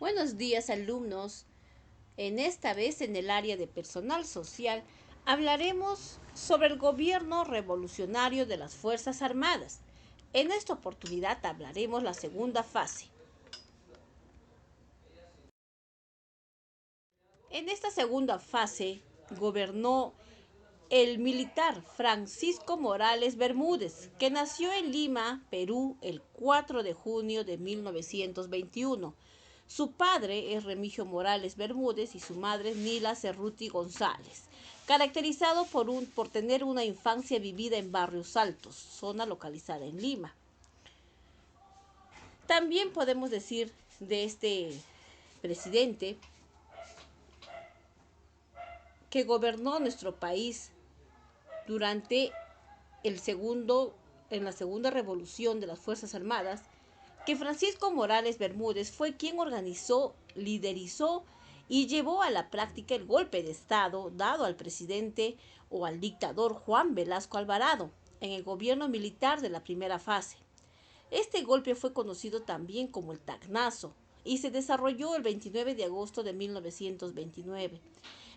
Buenos días, alumnos. En esta vez, en el área de personal social, hablaremos sobre el gobierno revolucionario de las Fuerzas Armadas. En esta oportunidad hablaremos la segunda fase. En esta segunda fase gobernó el militar Francisco Morales Bermúdez, que nació en Lima, Perú, el 4 de junio de 1921. Su padre es Remigio Morales Bermúdez y su madre Nila Cerruti González, caracterizado por tener una infancia vivida en Barrios Altos, zona localizada en Lima. También podemos decir de este presidente que gobernó nuestro país durante en la segunda revolución de las Fuerzas Armadas, que Francisco Morales Bermúdez fue quien organizó, liderizó y llevó a la práctica el golpe de Estado dado al presidente o al dictador Juan Velasco Alvarado en el gobierno militar de la primera fase. Este golpe fue conocido también como el Tacnazo y se desarrolló el 29 de agosto de 1929.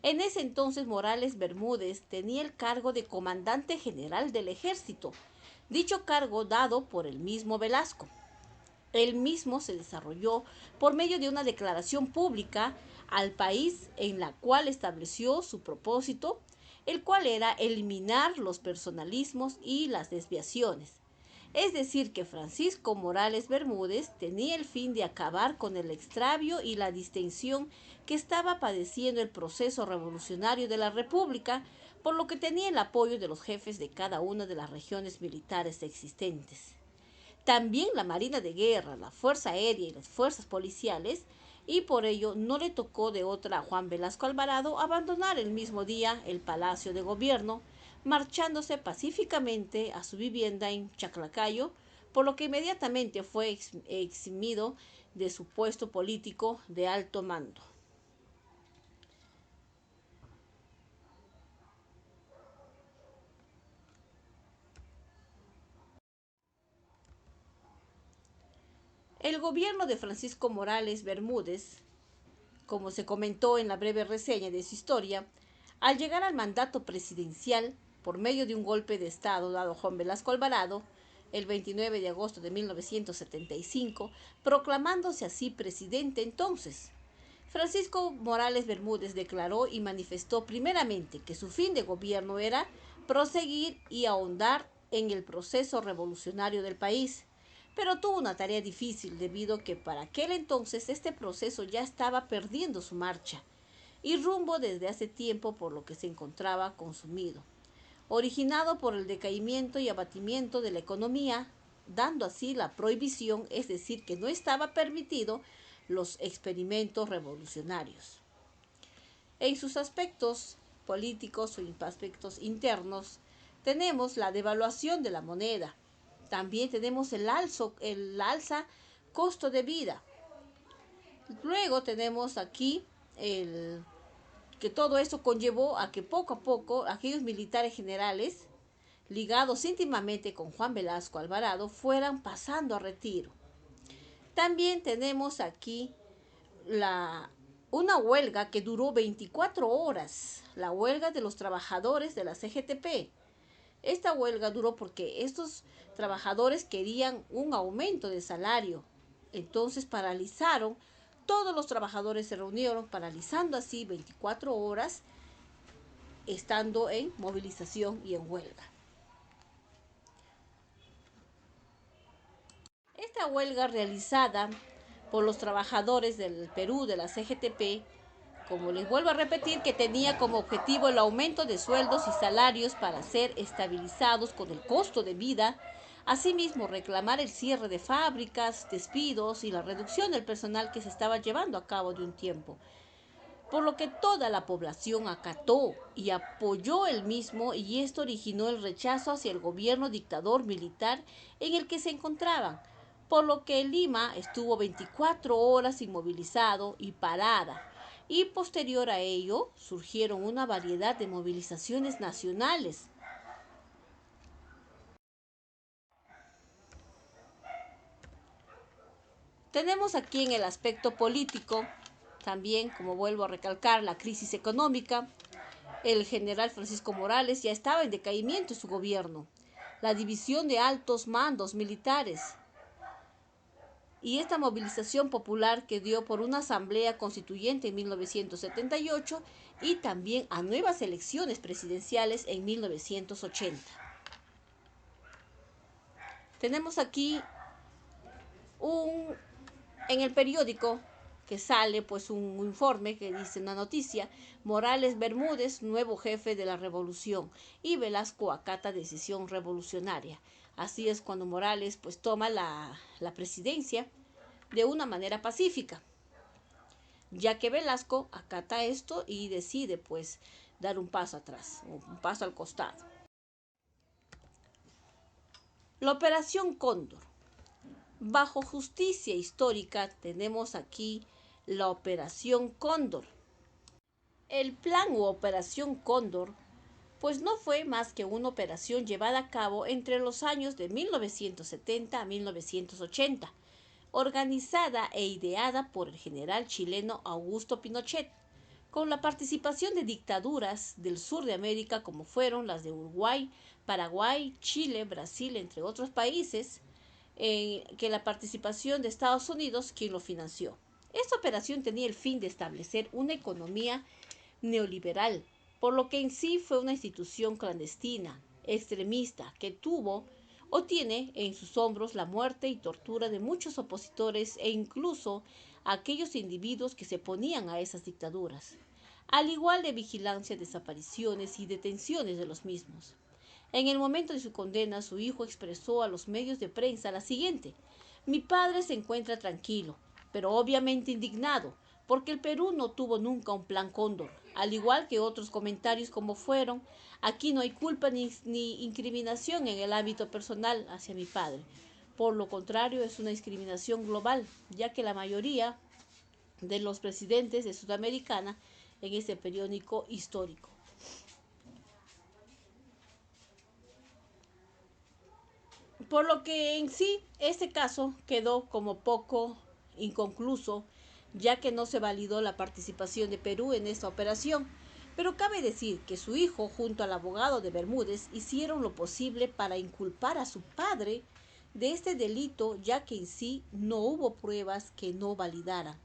En ese entonces Morales Bermúdez tenía el cargo de comandante general del ejército, dicho cargo dado por el mismo Velasco. El mismo se desarrolló por medio de una declaración pública al país en la cual estableció su propósito, el cual era eliminar los personalismos y las desviaciones. Es decir, que Francisco Morales Bermúdez tenía el fin de acabar con el extravio y la distensión que estaba padeciendo el proceso revolucionario de la República, por lo que tenía el apoyo de los jefes de cada una de las regiones militares existentes. También la Marina de Guerra, la Fuerza Aérea y las fuerzas policiales, y por ello no le tocó de otra a Juan Velasco Alvarado abandonar el mismo día el Palacio de Gobierno, marchándose pacíficamente a su vivienda en Chaclacayo, por lo que inmediatamente fue eximido de su puesto político de alto mando. El gobierno de Francisco Morales Bermúdez, como se comentó en la breve reseña de su historia, al llegar al mandato presidencial por medio de un golpe de Estado dado a Juan Velasco Alvarado, el 29 de agosto de 1975, proclamándose así presidente entonces, Francisco Morales Bermúdez declaró y manifestó primeramente que su fin de gobierno era proseguir y ahondar en el proceso revolucionario del país, pero tuvo una tarea difícil debido a que para aquel entonces este proceso ya estaba perdiendo su marcha y rumbo desde hace tiempo, por lo que se encontraba consumido, originado por el decaimiento y abatimiento de la economía, dando así la prohibición, es decir, que no estaba permitido los experimentos revolucionarios. En sus aspectos políticos o aspectos internos, tenemos la devaluación de la moneda. También tenemos el alza costo de vida. Luego tenemos aquí que todo esto conllevó a que poco a poco aquellos militares generales ligados íntimamente con Juan Velasco Alvarado fueran pasando a retiro. También tenemos aquí la, una huelga que duró 24 horas, la huelga de los trabajadores de la CGTP. Esta huelga duró porque estos trabajadores querían un aumento de salario. Entonces paralizaron, todos los trabajadores se reunieron, paralizando así 24 horas, estando en movilización y en huelga. Esta huelga realizada por los trabajadores del Perú de la CGTP, como les vuelvo a repetir, que tenía como objetivo el aumento de sueldos y salarios para ser estabilizados con el costo de vida, asimismo reclamar el cierre de fábricas, despidos y la reducción del personal que se estaba llevando a cabo de un tiempo, por lo que toda la población acató y apoyó el mismo, y esto originó el rechazo hacia el gobierno dictador militar en el que se encontraban, por lo que Lima estuvo 24 horas inmovilizado y parada, y posterior a ello surgieron una variedad de movilizaciones nacionales. Tenemos aquí en el aspecto político, también, como vuelvo a recalcar, la crisis económica. El general Francisco Morales ya estaba en decaimiento en su gobierno. La división de altos mandos militares y esta movilización popular que dio por una asamblea constituyente en 1978 y también a nuevas elecciones presidenciales en 1980. Tenemos aquí en el periódico que sale pues un informe que dice una noticia: Morales Bermúdez, nuevo jefe de la revolución, y Velasco acata decisión revolucionaria. Así es cuando Morales pues toma la presidencia de una manera pacífica, ya que Velasco acata esto y decide pues dar un paso atrás, un paso al costado. La Operación Cóndor. Bajo justicia histórica tenemos aquí la Operación Cóndor. El plan u Operación Cóndor pues no fue más que una operación llevada a cabo entre los años de 1970 a 1980, organizada e ideada por el general chileno Augusto Pinochet, con la participación de dictaduras del sur de América como fueron las de Uruguay, Paraguay, Chile, Brasil, entre otros países, que la participación de Estados Unidos quien lo financió. Esta operación tenía el fin de establecer una economía neoliberal, por lo que en sí fue una institución clandestina, extremista, que tuvo o tiene en sus hombros la muerte y tortura de muchos opositores e incluso aquellos individuos que se oponían a esas dictaduras, al igual de vigilancia, desapariciones y detenciones de los mismos. En el momento de su condena, su hijo expresó a los medios de prensa la siguiente: mi padre se encuentra tranquilo, pero obviamente indignado, porque el Perú no tuvo nunca un plan Cóndor, al igual que otros comentarios como fueron: aquí no hay culpa ni incriminación en el ámbito personal hacia mi padre. Por lo contrario, es una discriminación global, ya que la mayoría de los presidentes de Sudamericana en este periódico histórico. Por lo que en sí este caso quedó como poco inconcluso, ya que no se validó la participación de Perú en esta operación. Pero cabe decir que su hijo, junto al abogado de Bermúdez, hicieron lo posible para inculpar a su padre de este delito, ya que en sí no hubo pruebas que no validaran.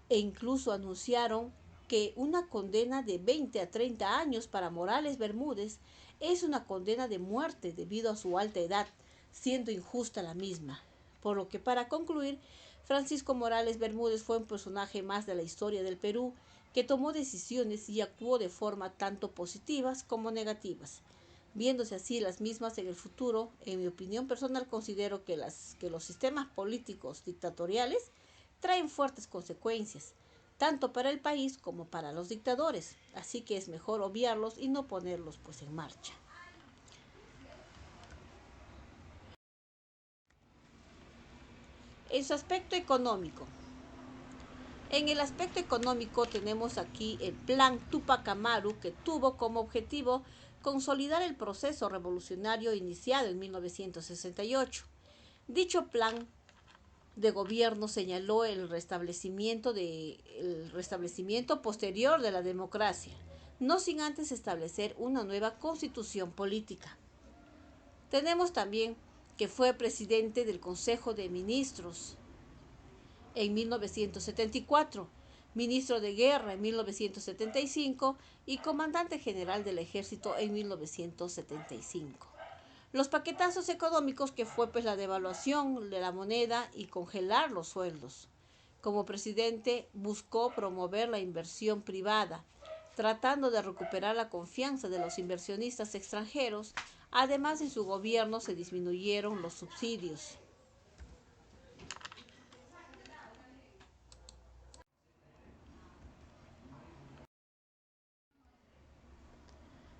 E incluso anunciaron que una condena de 20 a 30 años para Morales Bermúdez es una condena de muerte debido a su alta edad, siendo injusta la misma. Por lo que, para concluir, Francisco Morales Bermúdez fue un personaje más de la historia del Perú que tomó decisiones y actuó de forma tanto positivas como negativas. Viéndose así las mismas en el futuro, en mi opinión personal considero que los sistemas políticos dictatoriales traen fuertes consecuencias, tanto para el país como para los dictadores, así que es mejor obviarlos y no ponerlos pues en marcha. En su aspecto económico. En el aspecto económico tenemos aquí el Plan Tupac Amaru, que tuvo como objetivo consolidar el proceso revolucionario iniciado en 1968. Dicho plan de gobierno señaló el restablecimiento posterior de la democracia, no sin antes establecer una nueva constitución política. Tenemos también que fue presidente del Consejo de Ministros en 1974, ministro de Guerra en 1975 y comandante general del Ejército en 1975. Los paquetazos económicos que fue pues la devaluación de la moneda y congelar los sueldos. Como presidente buscó promover la inversión privada, tratando de recuperar la confianza de los inversionistas extranjeros. Además, en su gobierno se disminuyeron los subsidios.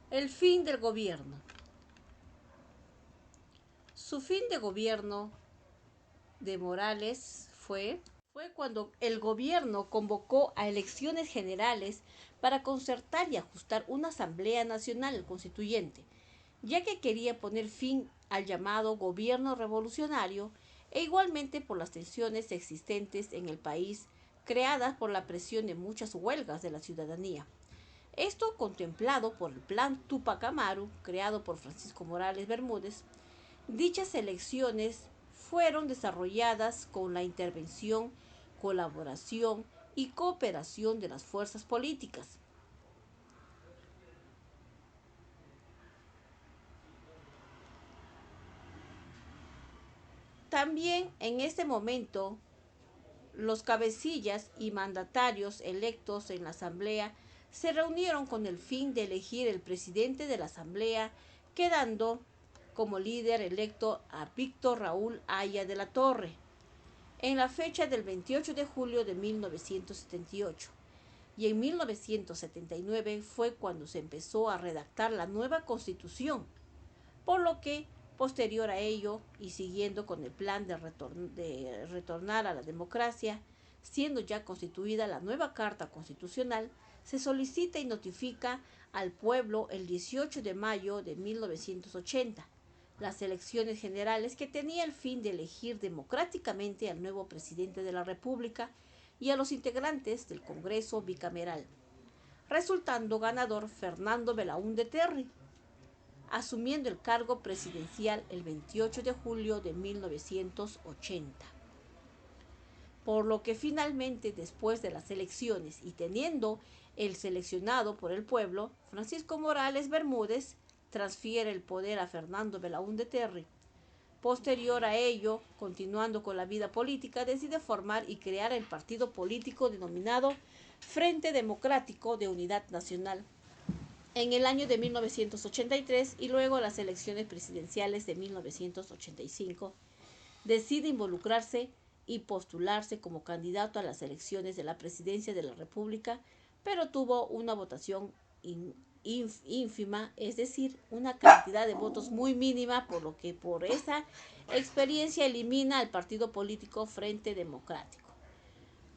El fin del gobierno. Su fin de gobierno de Morales fue cuando el gobierno convocó a elecciones generales para concertar y ajustar una Asamblea Nacional Constituyente, ya que quería poner fin al llamado gobierno revolucionario e igualmente por las tensiones existentes en el país creadas por la presión de muchas huelgas de la ciudadanía. Esto contemplado por el Plan Tupac Amaru, creado por Francisco Morales Bermúdez. Dichas elecciones fueron desarrolladas con la intervención, colaboración y cooperación de las fuerzas políticas. También en este momento, los cabecillas y mandatarios electos en la Asamblea se reunieron con el fin de elegir el presidente de la Asamblea, quedando como líder electo a Víctor Raúl Haya de la Torre, en la fecha del 28 de julio de 1978. Y en 1979 fue cuando se empezó a redactar la nueva Constitución, por lo que, posterior a ello, y siguiendo con el plan de retornar a la democracia, siendo ya constituida la nueva Carta Constitucional, se solicita y notifica al pueblo el 18 de mayo de 1980 las elecciones generales, que tenía el fin de elegir democráticamente al nuevo presidente de la República y a los integrantes del Congreso bicameral, resultando ganador Fernando Belaúnde Terry, asumiendo el cargo presidencial el 28 de julio de 1980. Por lo que finalmente, después de las elecciones y teniendo el seleccionado por el pueblo, Francisco Morales Bermúdez transfiere el poder a Fernando Belaúnde Terry. Posterior a ello, continuando con la vida política, decide formar y crear el partido político denominado Frente Democrático de Unidad Nacional en el año de 1983, y luego las elecciones presidenciales de 1985, decide involucrarse y postularse como candidato a las elecciones de la presidencia de la República, pero tuvo una votación ínfima, es decir, una cantidad de votos muy mínima, por lo que por esa experiencia elimina al partido político Frente Democrático.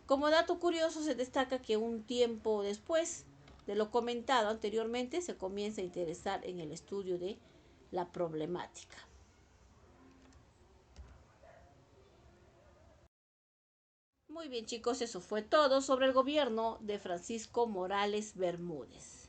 Como dato curioso, se destaca que un tiempo después de lo comentado anteriormente, se comienza a interesar en el estudio de la problemática. Muy bien, chicos, eso fue todo sobre el gobierno de Francisco Morales Bermúdez.